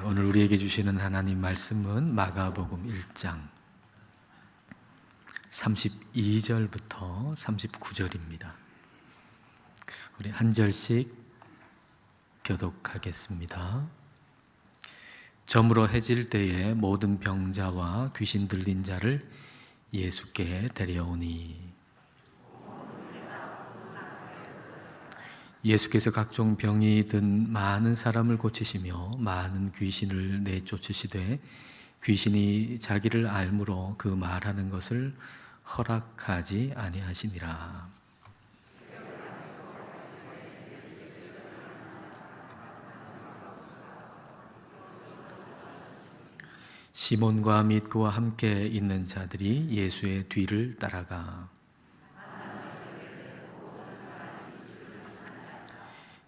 오늘 우리에게 주시는 하나님 말씀은 마가복음 1장 32절부터 39절입니다. 우리 한 절씩 교독하겠습니다. 저물어 해질 때에 모든 병자와 귀신 들린 자를 예수께 데려오니 예수께서 각종 병이 든 많은 사람을 고치시며 많은 귀신을 내쫓으시되 귀신이 자기를 알므로 그 말하는 것을 허락하지 아니하시니라. 시몬과 및 그와 함께 있는 자들이 예수의 뒤를 따라가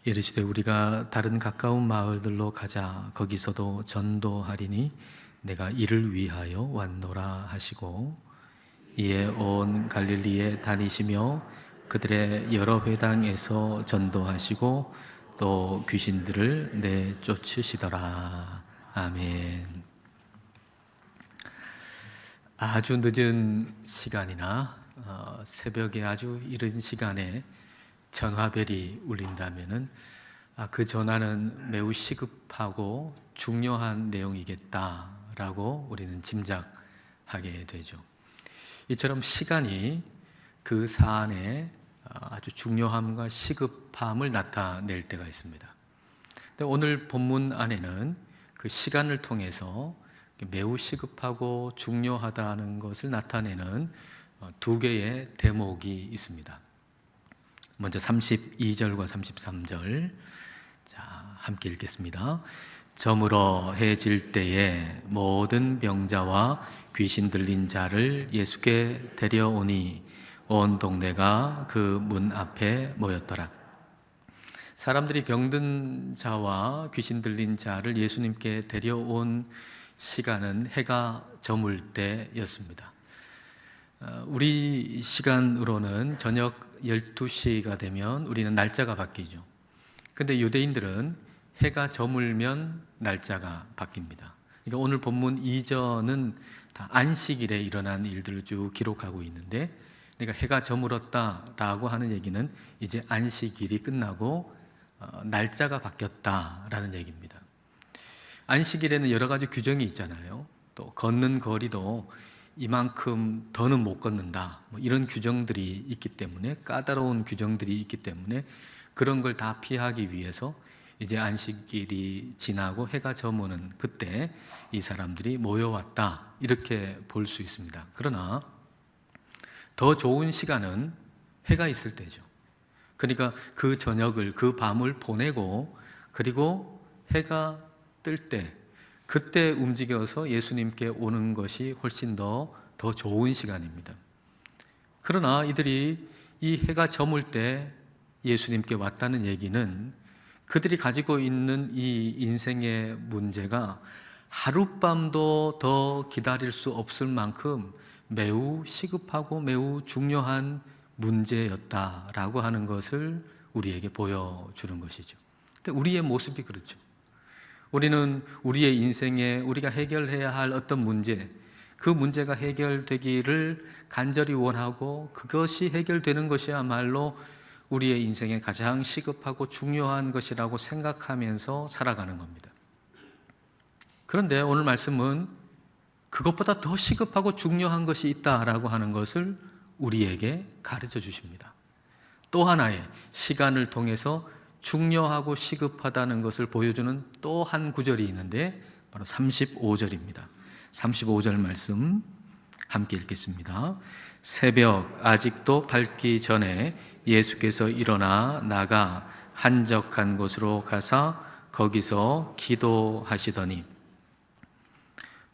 이르시되 우리가 다른 가까운 마을들로 가자. 거기서도 전도하리니 내가 이를 위하여 왔노라 하시고 이에 온 갈릴리에 다니시며 그들의 여러 회당에서 전도하시고 또 귀신들을 내쫓으시더라. 아멘. 아주 늦은 시간이나 새벽에 아주 이른 시간에 전화벨이 울린다면은 그 전화는 매우 시급하고 중요한 내용이겠다라고 우리는 짐작하게 되죠. 이처럼 시간이 그 사안의 아주 중요함과 시급함을 나타낼 때가 있습니다. 근데 오늘 본문 안에는 그 시간을 통해서 매우 시급하고 중요하다는 것을 나타내는 두 개의 대목이 있습니다. 먼저 32절과 33절 함께 읽겠습니다. 저물어 해질 때에 모든 병자와 귀신 들린 자를 예수께 데려오니 온 동네가 그 문 앞에 모였더라. 사람들이 병든 자와 귀신 들린 자를 예수님께 데려온 시간은 해가 저물 때였습니다. 우리 시간으로는 저녁 12시가 되면 우리는 날짜가 바뀌죠. 근데 유대인들은 해가 저물면 날짜가 바뀝니다. 그러니까 오늘 본문 이전은 다 안식일에 일어난 일들을 쭉 기록하고 있는데, 그러니까 해가 저물었다라고 하는 얘기는 이제 안식일이 끝나고 날짜가 바뀌었다라는 얘기입니다. 안식일에는 여러 가지 규정이 있잖아요. 또 걷는 거리도 이만큼 더는 못 걷는다, 이런 규정들이 있기 때문에, 까다로운 규정들이 있기 때문에 그런 걸 다 피하기 위해서 이제 안식일이 지나고 해가 저무는 그때 이 사람들이 모여왔다, 이렇게 볼 수 있습니다. 그러나 더 좋은 시간은 해가 있을 때죠. 그러니까 그 저녁을, 그 밤을 보내고 그리고 해가 뜰 때, 그때 움직여서 예수님께 오는 것이 훨씬 더 좋은 시간입니다. 그러나 이들이 이 해가 저물 때 예수님께 왔다는 얘기는 그들이 가지고 있는 이 인생의 문제가 하룻밤도 더 기다릴 수 없을 만큼 매우 시급하고 매우 중요한 문제였다라고 하는 것을 우리에게 보여주는 것이죠. 근데 우리의 모습이 그렇죠. 우리는 우리의 인생에 우리가 해결해야 할 어떤 문제, 그 문제가 해결되기를 간절히 원하고 그것이 해결되는 것이야말로 우리의 인생에 가장 시급하고 중요한 것이라고 생각하면서 살아가는 겁니다. 그런데 오늘 말씀은 그것보다 더 시급하고 중요한 것이 있다라고 하는 것을 우리에게 가르쳐 주십니다. 또 하나의 시간을 통해서 중요하고 시급하다는 것을 보여주는 또 한 구절이 있는데 바로 35절입니다. 35절 말씀 함께 읽겠습니다. 새벽 아직도 밝기 전에 예수께서 일어나 나가 한적한 곳으로 가사 거기서 기도하시더니,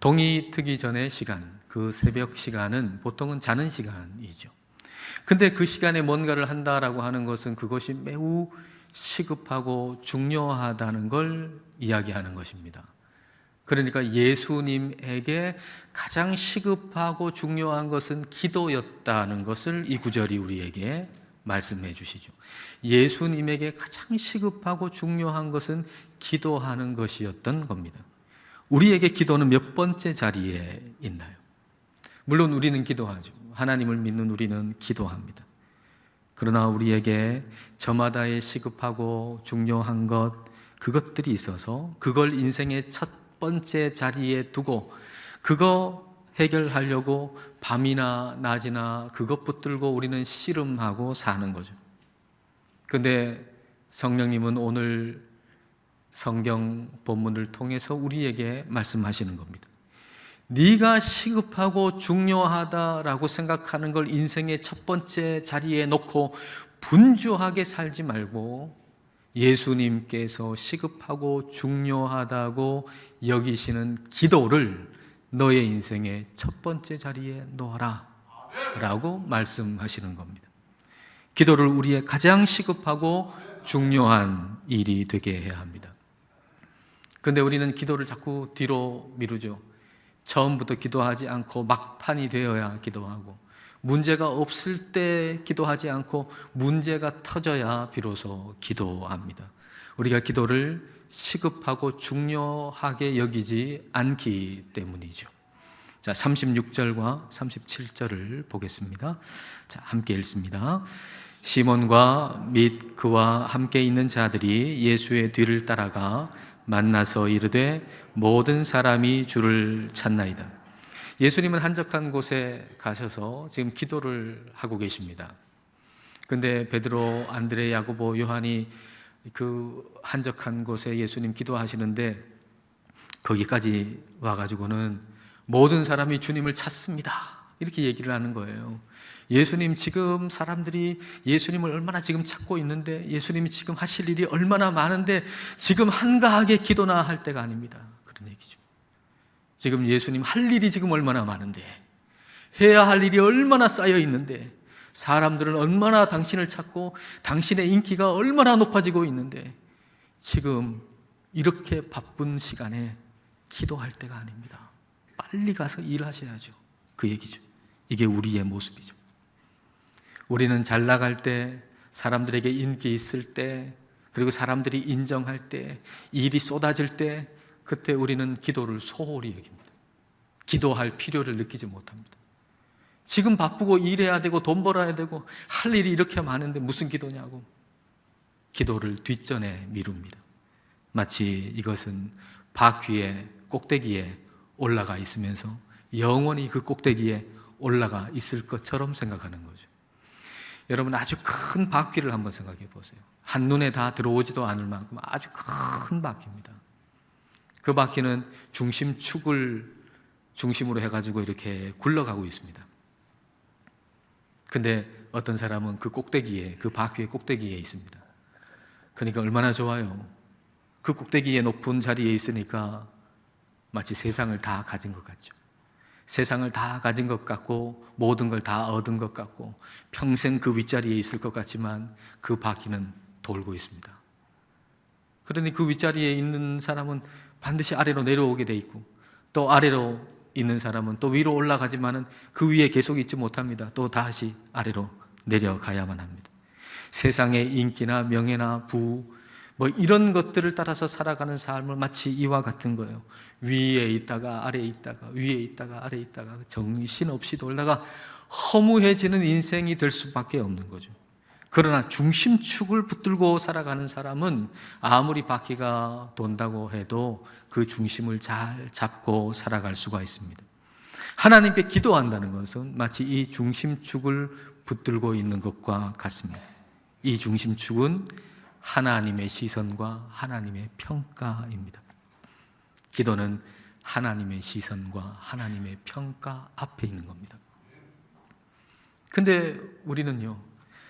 동이 트기 전의 시간, 그 새벽 시간은 보통은 자는 시간이죠. 근데 그 시간에 뭔가를 한다라고 하는 것은 그것이 매우 시급하고 중요하다는 걸 이야기하는 것입니다. 그러니까 예수님에게 가장 시급하고 중요한 것은 기도였다는 것을 이 구절이 우리에게 말씀해 주시죠. 예수님에게 가장 시급하고 중요한 것은 기도하는 것이었던 겁니다. 우리에게 기도는 몇 번째 자리에 있나요? 물론 우리는 기도하죠. 하나님을 믿는 우리는 기도합니다. 그러나 우리에게 저마다의 시급하고 중요한 그것들이 있어서 그걸 인생의 첫 번째 자리에 두고 그거 해결하려고 밤이나 낮이나 그것 붙들고 우리는 씨름하고 사는 거죠. 그런데 성령님은 오늘 성경 본문을 통해서 우리에게 말씀하시는 겁니다. 네가 시급하고 중요하다라고 생각하는 걸 인생의 첫 번째 자리에 놓고 분주하게 살지 말고 예수님께서 시급하고 중요하다고 여기시는 기도를 너의 인생의 첫 번째 자리에 놓아라 라고 말씀하시는 겁니다. 기도를 우리의 가장 시급하고 중요한 일이 되게 해야 합니다. 그런데 우리는 기도를 자꾸 뒤로 미루죠. 처음부터 기도하지 않고 막판이 되어야 기도하고, 문제가 없을 때 기도하지 않고 문제가 터져야 비로소 기도합니다. 우리가 기도를 시급하고 중요하게 여기지 않기 때문이죠. 자, 36절과 37절을 보겠습니다. 자, 함께 읽습니다. 시몬과 및 그와 함께 있는 자들이 예수의 뒤를 따라가 만나서 이르되 모든 사람이 주를 찾나이다. 예수님은 한적한 곳에 가셔서 지금 기도를 하고 계십니다. 그런데 베드로, 안드레, 야고보, 요한이 그 한적한 곳에 예수님 기도하시는데 거기까지 와가지고는 모든 사람이 주님을 찾습니다 이렇게 얘기를 하는 거예요. 예수님, 지금 사람들이 예수님을 얼마나 지금 찾고 있는데, 예수님이 지금 하실 일이 얼마나 많은데 지금 한가하게 기도나 할 때가 아닙니다. 그런 얘기죠. 지금 예수님 할 일이 지금 얼마나 많은데, 해야 할 일이 얼마나 쌓여 있는데, 사람들은 얼마나 당신을 찾고 당신의 인기가 얼마나 높아지고 있는데 지금 이렇게 바쁜 시간에 기도할 때가 아닙니다. 빨리 가서 일하셔야죠. 그 얘기죠. 이게 우리의 모습이죠. 우리는 잘 나갈 때, 사람들에게 인기 있을 때, 그리고 사람들이 인정할 때, 일이 쏟아질 때, 그때 우리는 기도를 소홀히 여깁니다. 기도할 필요를 느끼지 못합니다. 지금 바쁘고 일해야 되고 돈 벌어야 되고 할 일이 이렇게 많은데 무슨 기도냐고 기도를 뒷전에 미룹니다. 마치 이것은 바퀴의 꼭대기에 올라가 있으면서 영원히 그 꼭대기에 올라가 있을 것처럼 생각하는 거죠. 여러분, 아주 큰 바퀴를 한번 생각해 보세요. 한눈에 다 들어오지도 않을 만큼 아주 큰 바퀴입니다. 그 바퀴는 중심축을 중심으로 해가지고 이렇게 굴러가고 있습니다. 근데 어떤 사람은 그 꼭대기에, 그 바퀴의 꼭대기에 있습니다. 그러니까 얼마나 좋아요. 그 꼭대기에 높은 자리에 있으니까 마치 세상을 다 가진 것 같죠. 세상을 다 가진 것 같고 모든 걸 다 얻은 것 같고 평생 그 윗자리에 있을 것 같지만 그 바퀴는 돌고 있습니다. 그러니 그 윗자리에 있는 사람은 반드시 아래로 내려오게 돼 있고, 또 아래로 있는 사람은 또 위로 올라가지만은 그 위에 계속 있지 못합니다. 또 다시 아래로 내려가야만 합니다. 세상의 인기나 명예나 부, 이런 것들을 따라서 살아가는 삶을 마치 이와 같은 거예요. 위에 있다가 아래에 있다가 위에 있다가 아래에 있다가 정신없이 돌다가 허무해지는 인생이 될 수밖에 없는 거죠. 그러나 중심축을 붙들고 살아가는 사람은 아무리 바퀴가 돈다고 해도 그 중심을 잘 잡고 살아갈 수가 있습니다. 하나님께 기도한다는 것은 마치 이 중심축을 붙들고 있는 것과 같습니다. 이 중심축은 하나님의 시선과 하나님의 평가입니다. 기도는 하나님의 시선과 하나님의 평가 앞에 있는 겁니다. 근데 우리는요,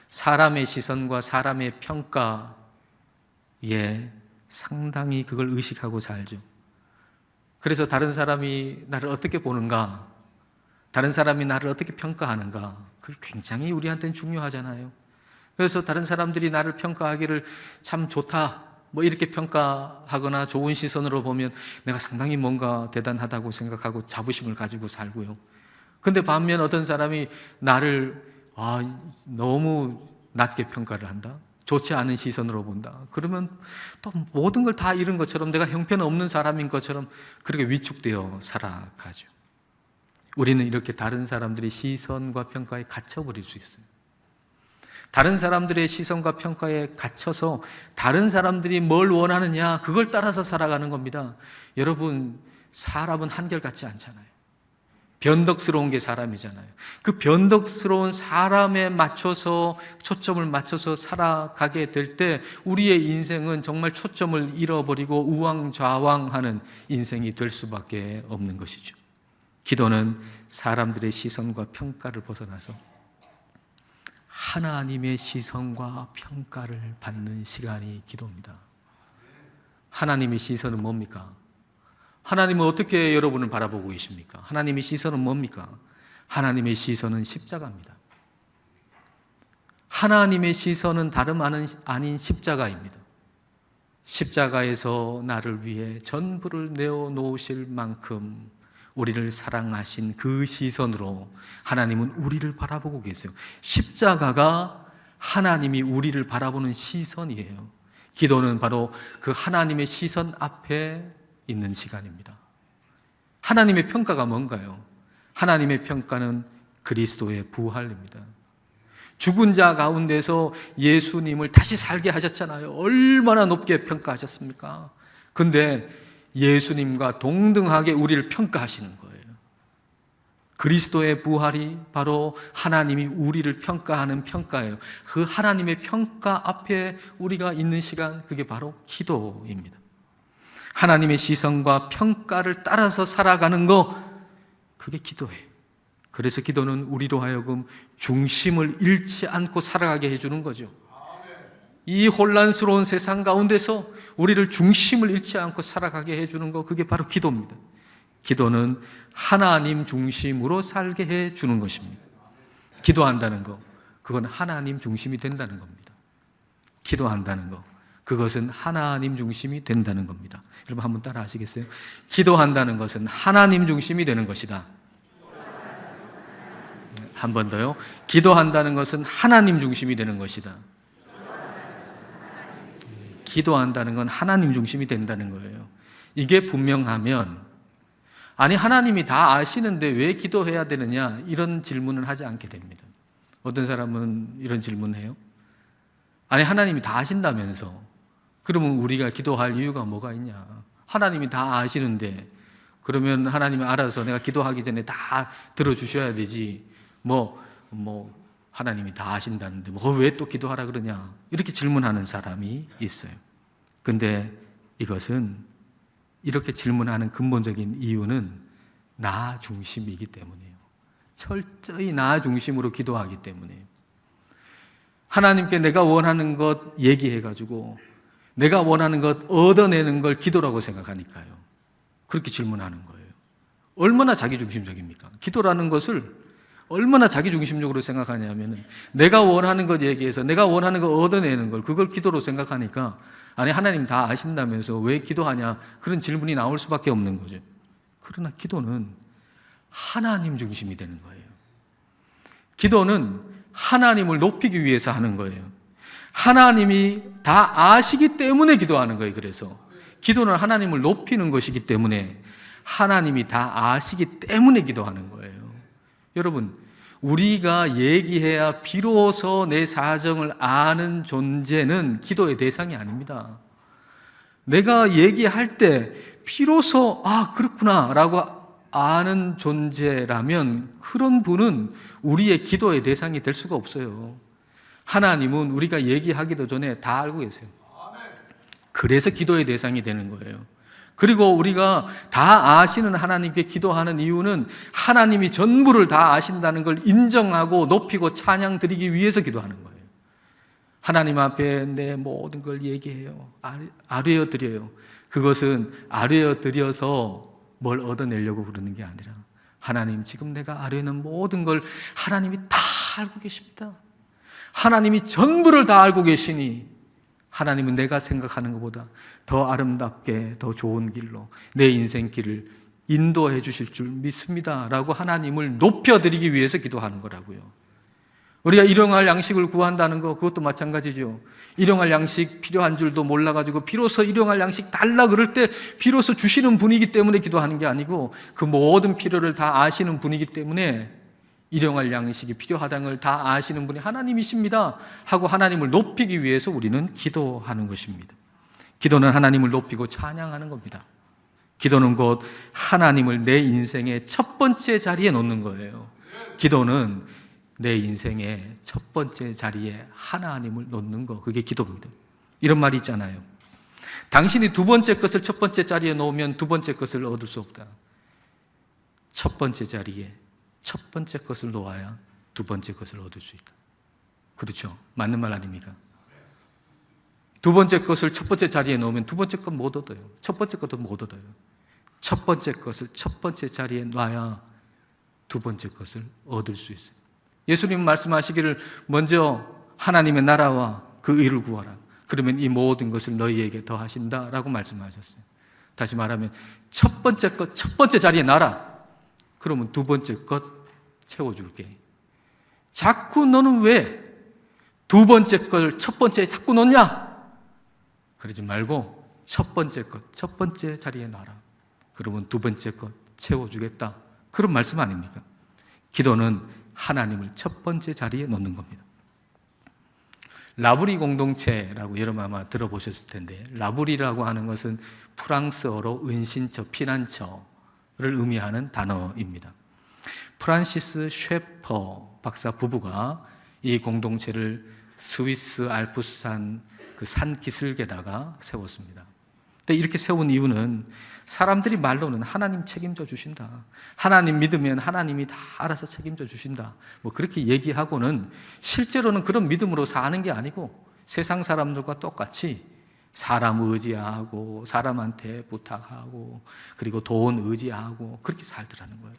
사람의 시선과 사람의 평가에 상당히 그걸 의식하고 살죠. 그래서 다른 사람이 나를 어떻게 보는가, 다른 사람이 나를 어떻게 평가하는가, 그게 굉장히 우리한테는 중요하잖아요. 그래서 다른 사람들이 나를 평가하기를 참 좋다, 이렇게 평가하거나 좋은 시선으로 보면 내가 상당히 뭔가 대단하다고 생각하고 자부심을 가지고 살고요. 근데 반면 어떤 사람이 나를 너무 낮게 평가를 한다, 좋지 않은 시선으로 본다. 그러면 또 모든 걸 다 잃은 것처럼, 내가 형편없는 사람인 것처럼 그렇게 위축되어 살아가죠. 우리는 이렇게 다른 사람들의 시선과 평가에 갇혀버릴 수 있어요. 다른 사람들의 시선과 평가에 갇혀서 다른 사람들이 뭘 원하느냐, 그걸 따라서 살아가는 겁니다. 여러분, 사람은 한결같지 않잖아요. 변덕스러운 게 사람이잖아요. 그 변덕스러운 사람에 맞춰서, 초점을 맞춰서 살아가게 될 때 우리의 인생은 정말 초점을 잃어버리고 우왕좌왕하는 인생이 될 수밖에 없는 것이죠. 기도는 사람들의 시선과 평가를 벗어나서 하나님의 시선과 평가를 받는 시간이 기도입니다. 하나님의 시선은 뭡니까? 하나님은 어떻게 여러분을 바라보고 계십니까? 하나님의 시선은 뭡니까? 하나님의 시선은 십자가입니다. 하나님의 시선은 다름 아닌 십자가입니다. 십자가에서 나를 위해 전부를 내어놓으실 만큼 우리를 사랑하신 그 시선으로 하나님은 우리를 바라보고 계세요. 십자가가 하나님이 우리를 바라보는 시선이에요. 기도는 바로 그 하나님의 시선 앞에 있는 시간입니다. 하나님의 평가가 뭔가요? 하나님의 평가는 그리스도의 부활입니다. 죽은 자 가운데서 예수님을 다시 살게 하셨잖아요. 얼마나 높게 평가하셨습니까? 근데 예수님과 동등하게 우리를 평가하시는 거예요. 그리스도의 부활이 바로 하나님이 우리를 평가하는 평가예요. 그 하나님의 평가 앞에 우리가 있는 시간, 그게 바로 기도입니다. 하나님의 시선과 평가를 따라서 살아가는 거, 그게 기도예요. 그래서 기도는 우리로 하여금 중심을 잃지 않고 살아가게 해주는 거죠. 이 혼란스러운 세상 가운데서 우리를 중심을 잃지 않고 살아가게 해주는 거, 그게 바로 기도입니다. 기도는 하나님 중심으로 살게 해주는 것입니다. 기도한다는 거, 그건 하나님 중심이 된다는 겁니다. 기도한다는 거, 그것은 하나님 중심이 된다는 겁니다. 여러분 한번 따라 하시겠어요? 기도한다는 것은 하나님 중심이 되는 것이다. 한 번 더요. 기도한다는 것은 하나님 중심이 되는 것이다. 기도한다는 건 하나님 중심이 된다는 거예요. 이게 분명하면, 아니 하나님이 다 아시는데 왜 기도해야 되느냐, 이런 질문을 하지 않게 됩니다. 어떤 사람은 이런 질문을 해요. 아니 하나님이 다 아신다면서 그러면 우리가 기도할 이유가 뭐가 있냐? 하나님이 다 아시는데 그러면 하나님이 알아서 내가 기도하기 전에 다 들어주셔야 되지, 하나님이 다 아신다는데 왜 또 기도하라 그러냐, 이렇게 질문하는 사람이 있어요. 근데 이것은, 이렇게 질문하는 근본적인 이유는 나 중심이기 때문이에요. 철저히 나 중심으로 기도하기 때문이에요. 하나님께 내가 원하는 것 얘기해가지고 내가 원하는 것 얻어내는 걸 기도라고 생각하니까요. 그렇게 질문하는 거예요. 얼마나 자기중심적입니까? 기도라는 것을 얼마나 자기중심적으로 생각하냐면, 내가 원하는 것 얘기해서 내가 원하는 것 얻어내는 걸, 그걸 기도로 생각하니까, 아니 하나님 다 아신다면서 왜 기도하냐, 그런 질문이 나올 수밖에 없는 거죠. 그러나 기도는 하나님 중심이 되는 거예요. 기도는 하나님을 높이기 위해서 하는 거예요. 하나님이 다 아시기 때문에 기도하는 거예요. 그래서 기도는 하나님을 높이는 것이기 때문에, 하나님이 다 아시기 때문에 기도하는 거예요. 여러분, 우리가 얘기해야 비로소 내 사정을 아는 존재는 기도의 대상이 아닙니다. 내가 얘기할 때 비로소 그렇구나 라고 아는 존재라면 그런 분은 우리의 기도의 대상이 될 수가 없어요. 하나님은 우리가 얘기하기도 전에 다 알고 계세요. 그래서 기도의 대상이 되는 거예요. 그리고 우리가 다 아시는 하나님께 기도하는 이유는 하나님이 전부를 다 아신다는 걸 인정하고 높이고 찬양 드리기 위해서 기도하는 거예요. 하나님 앞에 내 모든 걸 얘기해요. 아뢰어 드려요. 그것은 아뢰어 드려서 뭘 얻어내려고 그러는 게 아니라, 하나님 지금 내가 아뢰는 모든 걸 하나님이 다 알고 계십니다. 하나님이 전부를 다 알고 계시니 하나님은 내가 생각하는 것보다 더 아름답게, 더 좋은 길로 내 인생길을 인도해 주실 줄 믿습니다 라고 하나님을 높여드리기 위해서 기도하는 거라고요. 우리가 일용할 양식을 구한다는 거, 그것도 마찬가지죠. 일용할 양식 필요한 줄도 몰라가지고 비로소 일용할 양식 달라 그럴 때 비로소 주시는 분이기 때문에 기도하는 게 아니고, 그 모든 필요를 다 아시는 분이기 때문에 일용할 양식이 필요하다는 걸 다 아시는 분이 하나님이십니다 하고 하나님을 높이기 위해서 우리는 기도하는 것입니다. 기도는 하나님을 높이고 찬양하는 겁니다. 기도는 곧 하나님을 내 인생의 첫 번째 자리에 놓는 거예요. 기도는 내 인생의 첫 번째 자리에 하나님을 놓는 거, 그게 기도입니다. 이런 말이 있잖아요. 당신이 두 번째 것을 첫 번째 자리에 놓으면 두 번째 것을 얻을 수 없다. 첫 번째 자리에 첫 번째 것을 놓아야 두 번째 것을 얻을 수 있다. 그렇죠? 맞는 말 아닙니까? 두 번째 것을 첫 번째 자리에 놓으면 두 번째 것 못 얻어요. 첫 번째 것도 못 얻어요. 첫 번째 것을 첫 번째 자리에 놔야 두 번째 것을 얻을 수 있어요. 예수님 말씀하시기를 먼저 하나님의 나라와 그 의를 구하라. 그러면 이 모든 것을 너희에게 더하신다라고 말씀하셨어요. 다시 말하면 첫 번째 것 첫 번째 자리에 놔라. 그러면 두 번째 것 채워줄게. 자꾸 너는 왜 두 번째 걸 첫 번째에 자꾸 놓냐? 그러지 말고 첫 번째 것 첫 번째 자리에 놔라. 그러면 두 번째 것 채워주겠다. 그런 말씀 아닙니까? 기도는 하나님을 첫 번째 자리에 놓는 겁니다. 라브리 공동체라고 여러분 아마 들어보셨을 텐데, 라브리라고 하는 것은 프랑스어로 은신처, 피난처를 의미하는 단어입니다. 프란시스 셰퍼 박사 부부가 이 공동체를 스위스 알프스산 그 산 기슭에다가 세웠습니다. 근데 이렇게 세운 이유는 사람들이 말로는 하나님 책임져 주신다, 하나님 믿으면 하나님이 다 알아서 책임져 주신다, 뭐 그렇게 얘기하고는 실제로는 그런 믿음으로 사는 게 아니고 세상 사람들과 똑같이 사람 의지하고 사람한테 부탁하고 그리고 돈 의지하고 그렇게 살더라는 거예요.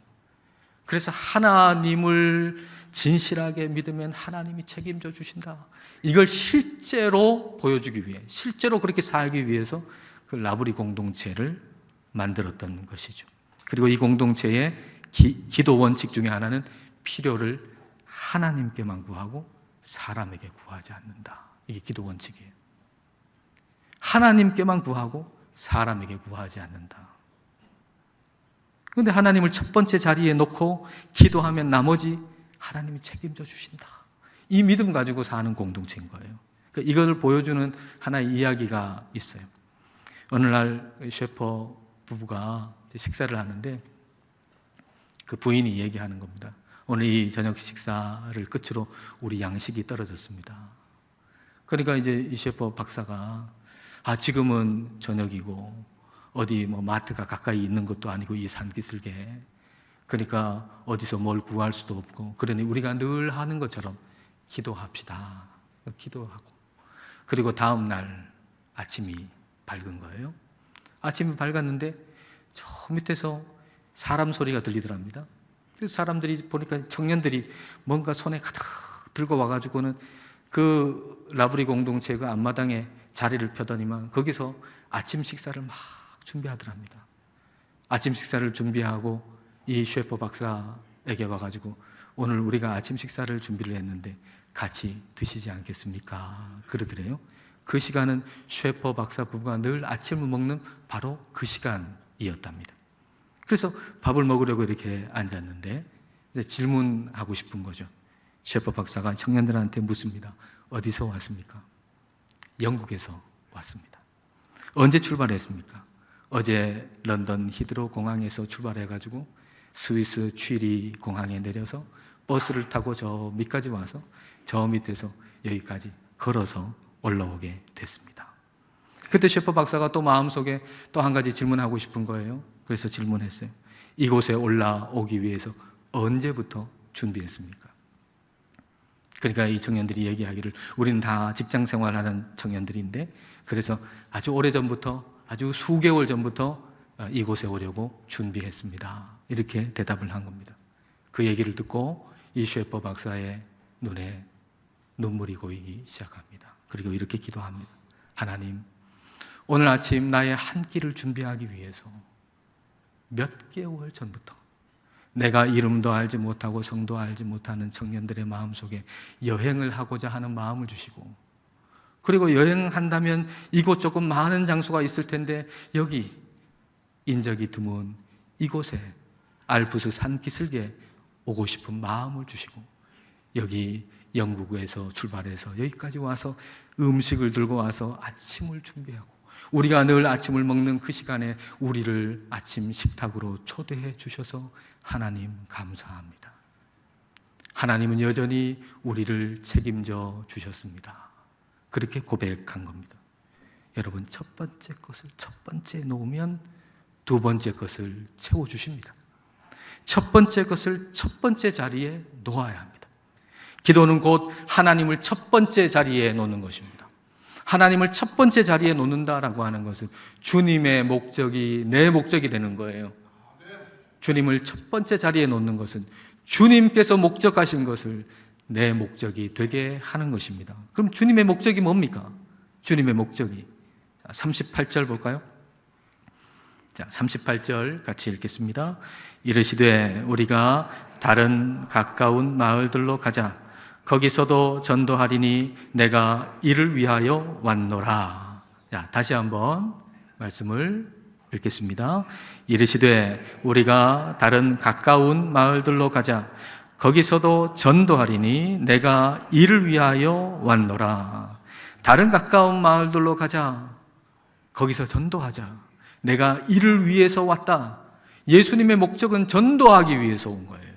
그래서 하나님을 진실하게 믿으면 하나님이 책임져 주신다, 이걸 실제로 보여주기 위해, 실제로 그렇게 살기 위해서 그 라브리 공동체를 만들었던 것이죠. 그리고 이 공동체의 기도 원칙 중에 하나는 필요를 하나님께만 구하고 사람에게 구하지 않는다. 이게 기도 원칙이에요. 하나님께만 구하고 사람에게 구하지 않는다. 그런데 하나님을 첫 번째 자리에 놓고 기도하면 나머지 하나님이 책임져 주신다. 이 믿음 가지고 사는 공동체인 거예요. 그러니까 이걸 보여주는 하나의 이야기가 있어요. 어느 날 셰퍼 부부가 식사를 하는데 그 부인이 얘기하는 겁니다. 오늘 이 저녁 식사를 끝으로 우리 양식이 떨어졌습니다. 그러니까 이제 이 셰퍼 박사가 지금은 저녁이고 어디 뭐 마트가 가까이 있는 것도 아니고 이 산기슭에, 그러니까 어디서 뭘 구할 수도 없고, 그러니 우리가 늘 하는 것처럼 기도합시다. 기도하고, 그리고 다음 날 아침이 밝은 거예요. 아침이 밝았는데 저 밑에서 사람 소리가 들리더랍니다. 그래서 사람들이 보니까 청년들이 뭔가 손에 가득 들고 와가지고는 그 라브리 공동체 그 앞마당에 자리를 펴더니만 거기서 아침 식사를 막 준비하더랍니다. 아침 식사를 준비하고 이 셰퍼 박사에게 와가지고 오늘 우리가 아침 식사를 준비를 했는데 같이 드시지 않겠습니까? 그러더래요. 그 시간은 셰퍼 박사 부부가 늘 아침을 먹는 바로 그 시간이었답니다. 그래서 밥을 먹으려고 이렇게 앉았는데 질문하고 싶은 거죠. 셰퍼 박사가 청년들한테 묻습니다. 어디서 왔습니까? 영국에서 왔습니다. 언제 출발했습니까? 어제 런던 히드로 공항에서 출발해가지고 스위스 취리 공항에 내려서 버스를 타고 저 밑까지 와서 저 밑에서 여기까지 걸어서 올라오게 됐습니다. 그때 셰퍼 박사가 또 마음속에 또 한 가지 질문하고 싶은 거예요. 그래서 질문했어요. 이곳에 올라오기 위해서 언제부터 준비했습니까? 그러니까 이 청년들이 얘기하기를 우리는 다 직장 생활하는 청년들인데 그래서 아주 오래전부터, 아주 수개월 전부터 이곳에 오려고 준비했습니다. 이렇게 대답을 한 겁니다. 그 얘기를 듣고 이 셰퍼 박사의 눈에 눈물이 고이기 시작합니다. 그리고 이렇게 기도합니다. 하나님, 오늘 아침 나의 한 끼를 준비하기 위해서 몇 개월 전부터 내가 이름도 알지 못하고 성도 알지 못하는 청년들의 마음속에 여행을 하고자 하는 마음을 주시고, 그리고 여행한다면 이곳 조금 많은 장소가 있을 텐데 여기 인적이 드문 이곳에 알프스 산기슭에 오고 싶은 마음을 주시고, 여기 영국에서 출발해서 여기까지 와서 음식을 들고 와서 아침을 준비하고, 우리가 늘 아침을 먹는 그 시간에 우리를 아침 식탁으로 초대해 주셔서 하나님 감사합니다. 하나님은 여전히 우리를 책임져 주셨습니다. 그렇게 고백한 겁니다. 여러분, 첫 번째 것을 첫 번째 놓으면 두 번째 것을 채워주십니다. 첫 번째 것을 첫 번째 자리에 놓아야 합니다. 기도는 곧 하나님을 첫 번째 자리에 놓는 것입니다. 하나님을 첫 번째 자리에 놓는다라고 하는 것은 주님의 목적이 내 목적이 되는 거예요. 주님을 첫 번째 자리에 놓는 것은 주님께서 목적하신 것을 내 목적이 되게 하는 것입니다. 그럼 주님의 목적이 뭡니까? 주님의 목적이 38절 볼까요? 자, 38절 같이 읽겠습니다. 이르시되 우리가 다른 가까운 마을들로 가자. 거기서도 전도하리니 내가 이를 위하여 왔노라. 자, 다시 한번 말씀을 읽겠습니다. 이르시되 우리가 다른 가까운 마을들로 가자. 거기서도 전도하리니 내가 이를 위하여 왔노라. 다른 가까운 마을들로 가자. 거기서 전도하자. 내가 이를 위해서 왔다. 예수님의 목적은 전도하기 위해서 온 거예요.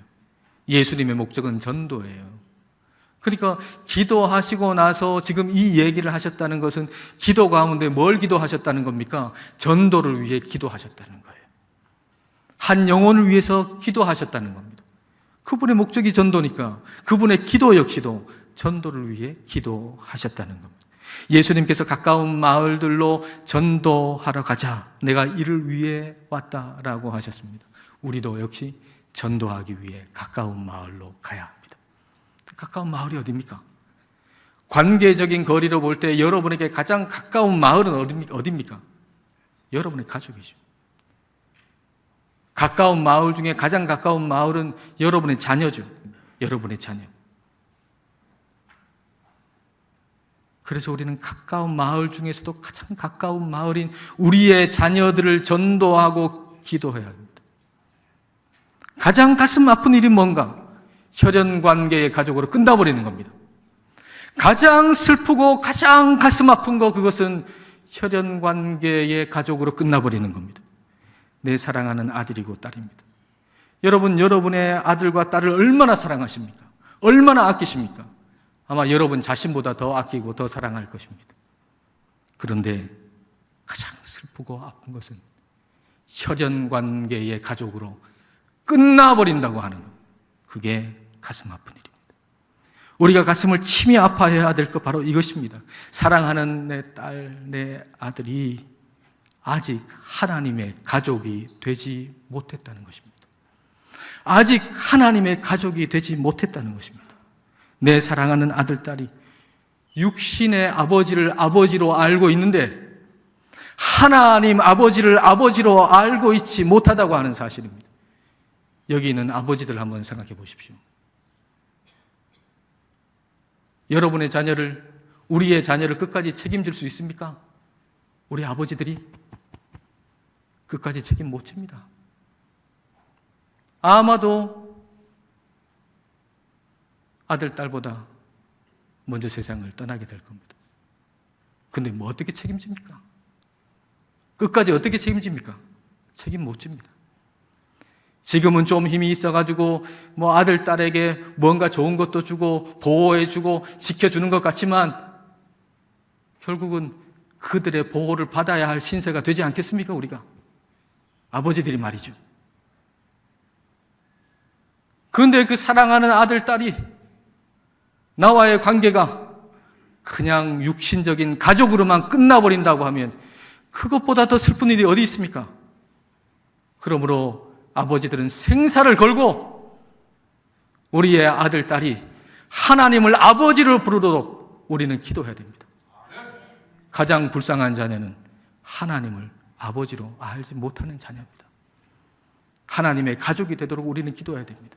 예수님의 목적은 전도예요. 그러니까 기도하시고 나서 지금 이 얘기를 하셨다는 것은 기도 가운데 뭘 기도하셨다는 겁니까? 전도를 위해 기도하셨다는 거예요. 한 영혼을 위해서 기도하셨다는 겁니다. 그분의 목적이 전도니까 그분의 기도 역시도 전도를 위해 기도하셨다는 겁니다. 예수님께서 가까운 마을들로 전도하러 가자. 내가 이를 위해 왔다라고 하셨습니다. 우리도 역시 전도하기 위해 가까운 마을로 가야 합니다. 가까운 마을이 어디입니까? 관계적인 거리로 볼 때 여러분에게 가장 가까운 마을은 어디입니까? 여러분의 가족이죠. 가까운 마을 중에 가장 가까운 마을은 여러분의 자녀죠. 여러분의 자녀. 그래서 우리는 가까운 마을 중에서도 가장 가까운 마을인 우리의 자녀들을 전도하고 기도해야 합니다. 가장 가슴 아픈 일이 뭔가? 혈연관계의 가족으로 끝나버리는 겁니다. 가장 슬프고 가장 가슴 아픈 거, 그것은 혈연관계의 가족으로 끝나버리는 겁니다. 내 사랑하는 아들이고 딸입니다. 여러분, 여러분의 아들과 딸을 얼마나 사랑하십니까? 얼마나 아끼십니까? 아마 여러분 자신보다 더 아끼고 더 사랑할 것입니다. 그런데 가장 슬프고 아픈 것은 혈연관계의 가족으로 끝나버린다고 하는 것. 그게 가슴 아픈 일입니다. 우리가 가슴을 치며 아파해야 될 것 바로 이것입니다. 사랑하는 내 딸, 내 아들이 아직 하나님의 가족이 되지 못했다는 것입니다. 아직 하나님의 가족이 되지 못했다는 것입니다. 내 사랑하는 아들, 딸이 육신의 아버지를 아버지로 알고 있는데 하나님 아버지를 아버지로 알고 있지 못하다고 하는 사실입니다. 여기 있는 아버지들 한번 생각해 보십시오. 여러분의 자녀를, 우리의 자녀를 끝까지 책임질 수 있습니까? 우리 아버지들이 끝까지 책임 못 집니다. 아마도 아들, 딸보다 먼저 세상을 떠나게 될 겁니다. 근데 뭐 어떻게 책임집니까? 끝까지 어떻게 책임집니까? 책임 못 집니다. 지금은 좀 힘이 있어가지고 뭐 아들, 딸에게 뭔가 좋은 것도 주고 보호해주고 지켜주는 것 같지만 결국은 그들의 보호를 받아야 할 신세가 되지 않겠습니까? 우리가 아버지들이 말이죠. 그런데 그 사랑하는 아들, 딸이 나와의 관계가 그냥 육신적인 가족으로만 끝나버린다고 하면 그것보다 더 슬픈 일이 어디 있습니까? 그러므로 아버지들은 생사를 걸고 우리의 아들, 딸이 하나님을 아버지로 부르도록 우리는 기도해야 됩니다. 가장 불쌍한 자녀는 하나님을 아버지로 알지 못하는 자녀입니다. 하나님의 가족이 되도록 우리는 기도해야 됩니다.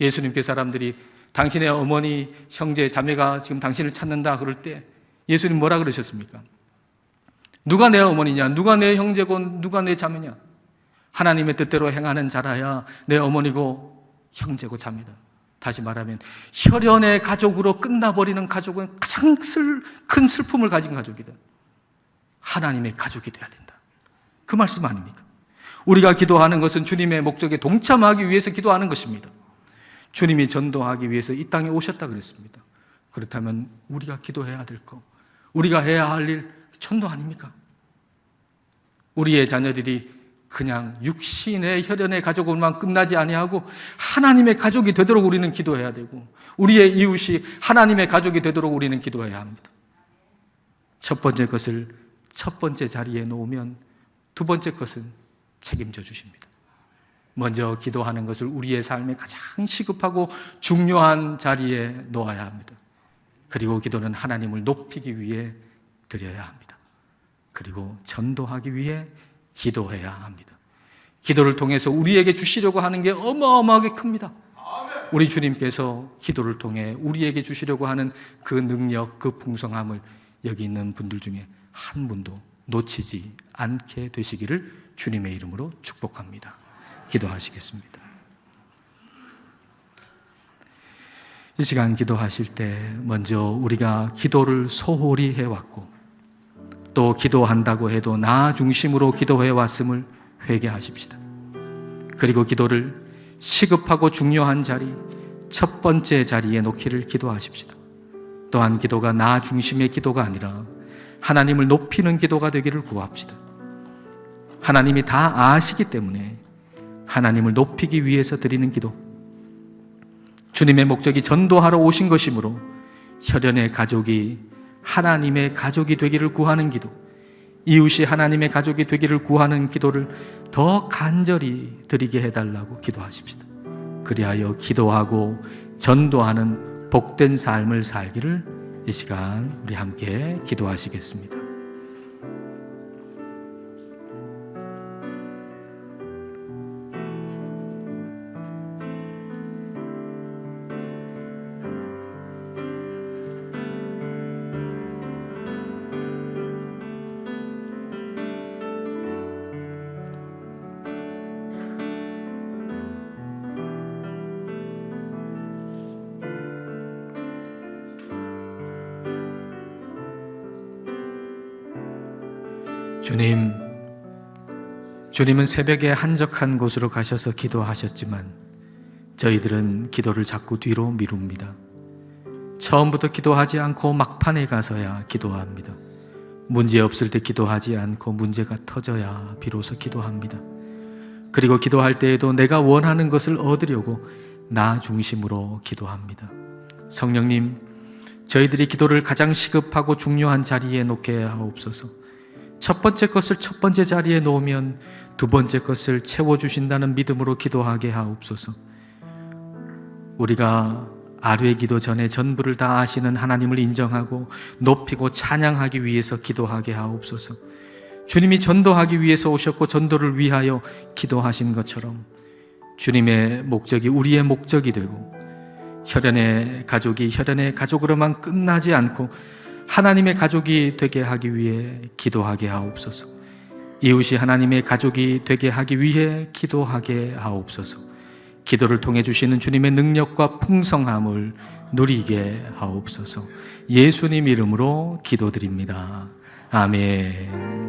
예수님께 사람들이 당신의 어머니, 형제, 자매가 지금 당신을 찾는다 그럴 때 예수님 뭐라 그러셨습니까? 누가 내 어머니냐? 누가 내 형제고 누가 내 자매냐? 하나님의 뜻대로 행하는 자라야 내 어머니고 형제고 자매다. 다시 말하면 혈연의 가족으로 끝나버리는 가족은 가장 큰 슬픔을 가진 가족이다. 하나님의 가족이 되어야 된다. 그 말씀 아닙니까? 우리가 기도하는 것은 주님의 목적에 동참하기 위해서 기도하는 것입니다. 주님이 전도하기 위해서 이 땅에 오셨다 그랬습니다. 그렇다면 우리가 기도해야 될 거, 우리가 해야 할 일 전도 아닙니까? 우리의 자녀들이 그냥 육신의 혈연의 가족으로만 끝나지 아니하고 하나님의 가족이 되도록 우리는 기도해야 되고, 우리의 이웃이 하나님의 가족이 되도록 우리는 기도해야 합니다. 첫 번째 것을 첫 번째 자리에 놓으면 두 번째 것은 책임져 주십니다. 먼저 기도하는 것을 우리의 삶에 가장 시급하고 중요한 자리에 놓아야 합니다. 그리고 기도는 하나님을 높이기 위해 드려야 합니다. 그리고 전도하기 위해 기도해야 합니다. 기도를 통해서 우리에게 주시려고 하는 게 어마어마하게 큽니다. 우리 주님께서 기도를 통해 우리에게 주시려고 하는 그 능력, 그 풍성함을 여기 있는 분들 중에 한 분도 놓치지 않게 되시기를 주님의 이름으로 축복합니다. 기도하시겠습니다. 이 시간 기도하실 때 먼저 우리가 기도를 소홀히 해왔고 또 기도한다고 해도 나 중심으로 기도해왔음을 회개하십시다. 그리고 기도를 시급하고 중요한 자리, 첫 번째 자리에 놓기를 기도하십시다. 또한 기도가 나 중심의 기도가 아니라 하나님을 높이는 기도가 되기를 구합시다. 하나님이 다 아시기 때문에 하나님을 높이기 위해서 드리는 기도, 주님의 목적이 전도하러 오신 것이므로 혈연의 가족이 하나님의 가족이 되기를 구하는 기도, 이웃이 하나님의 가족이 되기를 구하는 기도를 더 간절히 드리게 해달라고 기도하십시다. 그리하여 기도하고 전도하는 복된 삶을 살기를 이 시간 우리 함께 기도하시겠습니다. 주님은 새벽에 한적한 곳으로 가셔서 기도하셨지만 저희들은 기도를 자꾸 뒤로 미룹니다. 처음부터 기도하지 않고 막판에 가서야 기도합니다. 문제 없을 때 기도하지 않고 문제가 터져야 비로소 기도합니다. 그리고 기도할 때에도 내가 원하는 것을 얻으려고 나 중심으로 기도합니다. 성령님, 저희들이 기도를 가장 시급하고 중요한 자리에 놓게 하옵소서. 첫 번째 것을 첫 번째 자리에 놓으면 두 번째 것을 채워주신다는 믿음으로 기도하게 하옵소서. 우리가 아뢰 기도 전에 전부를 다 아시는 하나님을 인정하고 높이고 찬양하기 위해서 기도하게 하옵소서. 주님이 전도하기 위해서 오셨고 전도를 위하여 기도하신 것처럼 주님의 목적이 우리의 목적이 되고 혈연의 가족이 혈연의 가족으로만 끝나지 않고 하나님의 가족이 되게 하기 위해 기도하게 하옵소서. 이웃이 하나님의 가족이 되게 하기 위해 기도하게 하옵소서. 기도를 통해 주시는 주님의 능력과 풍성함을 누리게 하옵소서. 예수님 이름으로 기도드립니다. 아멘.